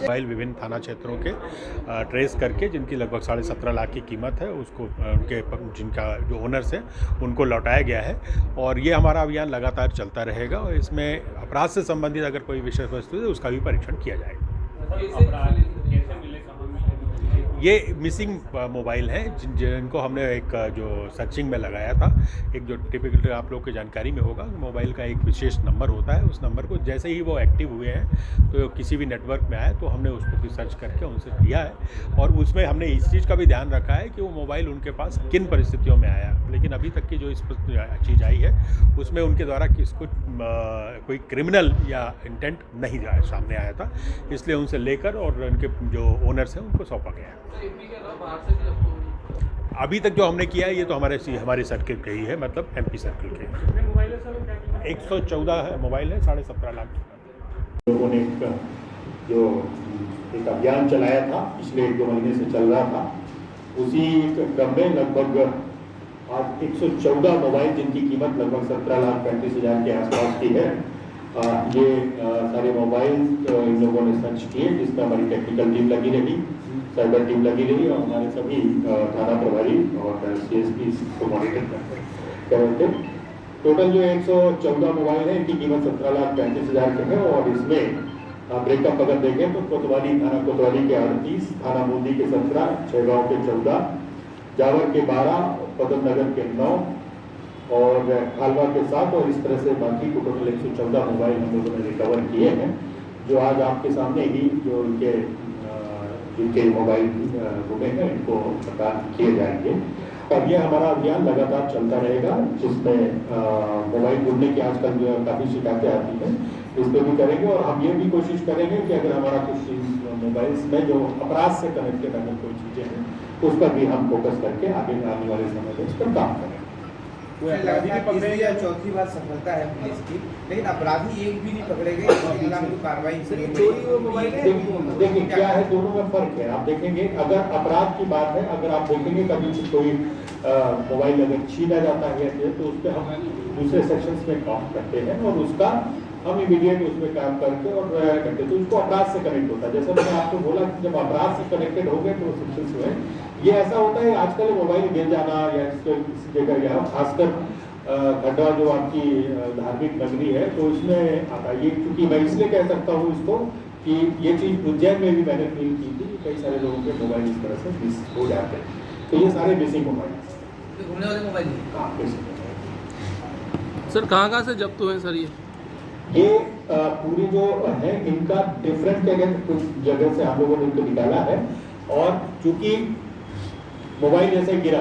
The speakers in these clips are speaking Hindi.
मोबाइल विभिन्न थाना क्षेत्रों के ट्रेस करके जिनकी लगभग 17.5 लाख की कीमत है उसको उनके जिनका जो ओनर्स हैं उनको लौटाया गया है। और ये हमारा अभियान लगातार चलता रहेगा और इसमें अपराध से संबंधित अगर कोई विषय वस्तु है उसका भी परीक्षण किया जाएगा। ये मिसिंग मोबाइल हैं जिनको हमने एक जो सर्चिंग में लगाया था। एक जो टिपिकल आप लोग की जानकारी में होगा, मोबाइल का एक विशेष नंबर होता है। उस नंबर को जैसे ही वो एक्टिव हुए हैं तो किसी भी नेटवर्क में आए तो हमने उसको भी सर्च करके उनसे लिया है। और उसमें हमने इस चीज़ का भी ध्यान रखा है कि वो मोबाइल उनके पास किन परिस्थितियों में आया। लेकिन अभी तक की जो इस चीज़ आई है उसमें उनके द्वारा किसको कोई क्रिमिनल या इंटेंट नहीं सामने आया था, इसलिए उनसे लेकर और उनके जो ओनर्स हैं उनको सौंपा गया है। अभी तक जो हमने किया है ये तो हमारे सर्किल के ही है, मतलब एमपी सर्किल के। 114 मोबाइल है, 17.5 लाख। लोगों ने जो एक अभियान चलाया था, पिछले 1-2 महीने से चल रहा था, उसी क्रम में लगभग आज 114 मोबाइल जिनकी कीमत लगभग 17,35,000 के आसपास की है, ये सारे मोबाइल इन लोगों ने सर्च किए, जिसमें हमारी टेक्निकल टीम लगी रही, साइबर टीम लगी रही और हमारे सभी थाना प्रभारी और सीएसपी को मॉनिटर कर रहे थे। टोटल जो 114 मोबाइल है इनकी कीमत 17,35,000 के है। और इसमें ब्रेकअप अगर देखें तो कोतवाली थाना कोतवाली के 38, थाना बूंदी के 17, छैगांव के 14, जावर के 12, पदम नगर के 9 और खालवा के 7 और इस तरह से बाकी को टोटल 114 मोबाइल हम लोगों ने रिकवर किए हैं, जो आज आपके सामने ही जो इनके मोबाइल रुके हैं इनको प्रदान किए जाएंगे। और ये हमारा अभियान लगातार चलता रहेगा, जिसमें मोबाइल ढूंढने की आजकल जो काफ़ी शिकायतें आती हैं, इस पर भी करेंगे। और हम ये भी कोशिश करेंगे कि अगर हमारा कुछ मोबाइल्स में जो अपराध से कनेक्टेड अगर कोई चीज़ें हैं उस पर भी हम फोकस करके आगे आने वाले समय में इस पर काम करें। चौथी बार सफलता है पुलिस की, लेकिन अपराधी एक भी नहीं पकड़े गए, कार्रवाई। देखिए क्या है, दोनों में फर्क है। आप देखेंगे अगर अपराध की बात है, अगर आप देखेंगे कभी कोई मोबाइल अगर छीना जाता है तो उस पर हम दूसरे सेक्शंस में काम करते हैं और उसका हम इमीडिएट उसमें काम करके और करते तो उसको अपराध से कनेक्ट होता है। जैसे मैंने आपको बोला कि जब अपराध से कनेक्टेड हो गए तो सेक्शंस जो है ये ऐसा होता है। आजकल मोबाइल गिर जाना या किसी जगह या खासकर खड्डा जो आपकी धार्मिक नगरी है तो इसमें आता है। ये चूंकि मैं इसलिए कह सकता हूँ इसको कि ये चीज़ उज्जैन में भी मैंने फील की थी कि कई सारे लोगों के मोबाइल इस तरह से मिस हो जाते हैं। तो ये सारे मिसिंग मोबाइल सर कहाँ से जब्त हुए सर? ये पूरी जो है इनका डिफरेंट कुछ जगह से हम लोगों ने इनको निकाला है। और चूंकि मोबाइल जैसे गिरा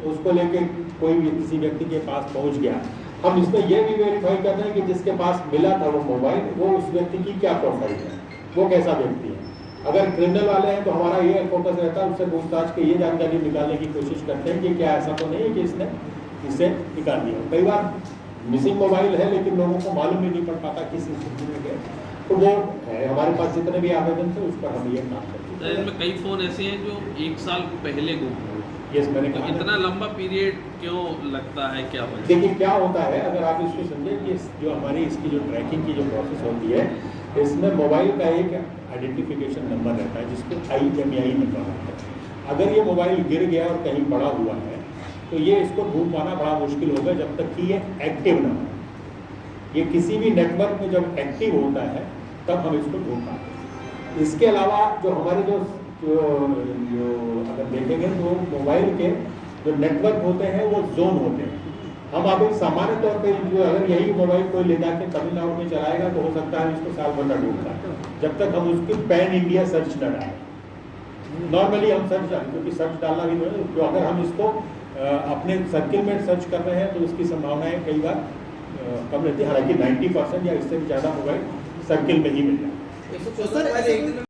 उसको लेके कोई भी किसी व्यक्ति के पास पहुंच गया, हम इसमें यह भी वेरीफाई कर रहे हैं कि जिसके पास मिला था वो मोबाइल, वो उस व्यक्ति की क्या प्रोफाइल है, वो कैसा व्यक्ति है। अगर क्रिमिनल वाले हैं तो हमारा ये फोकस रहता है उससे पूछताछ के ये जानकारी निकालने की कोशिश करते हैं कि क्या ऐसा तो नहीं है कि इसने इसे निकाल दिया। कई बार मिसिंग मोबाइल है लेकिन लोगों को मालूम ही नहीं पड़ पाता किस स्थिति में गए, तो वो है हमारे पास जितने भी आवेदन थे उस पर हम ये काम करते हैं। इनमें कई फ़ोन ऐसे हैं जो 1 साल पहले गुम हुए। यस, मैंने तो इतना लंबा पीरियड क्यों लगता है, क्या वजह? देखिए क्या होता है, अगर आप इसको समझें कि जो हमारी इसकी जो ट्रैकिंग की जो प्रोसेस होती है इसमें मोबाइल का एक आइडेंटिफिकेशन नंबर रहता है जिसको IMEI नंबर होता है। अगर ये मोबाइल गिर गया और कहीं पड़ा हुआ है तो ये इसको ढूंढ पाना बड़ा मुश्किल होगा जब तक कि ये एक्टिव ना हो। ये किसी भी नेटवर्क में जब एक्टिव होता है तब हम इसको ढूंढ पाते हैं। इसके अलावा जो हमारे जो अगर देखेंगे तो मोबाइल के जो नेटवर्क होते हैं वो जोन होते हैं। हम अभी सामान्य तौर पर जो अगर यही मोबाइल कोई ले जाके तमिलनाडु में चलाएगा तो हो सकता है इसको साल भर ढूंढता है जब तक हम उसकी पैन इंडिया सर्च न डालें। नॉर्मली हम सर्च डालें क्योंकि सर्च डालना भी तो अगर हम इसको अपने सर्किल में सर्च कर रहे हैं तो उसकी संभावनाएं कई बार कम रहती है। हालांकि 90% या इससे भी ज़्यादा मोबाइल सर्किल में ही मिल जाए।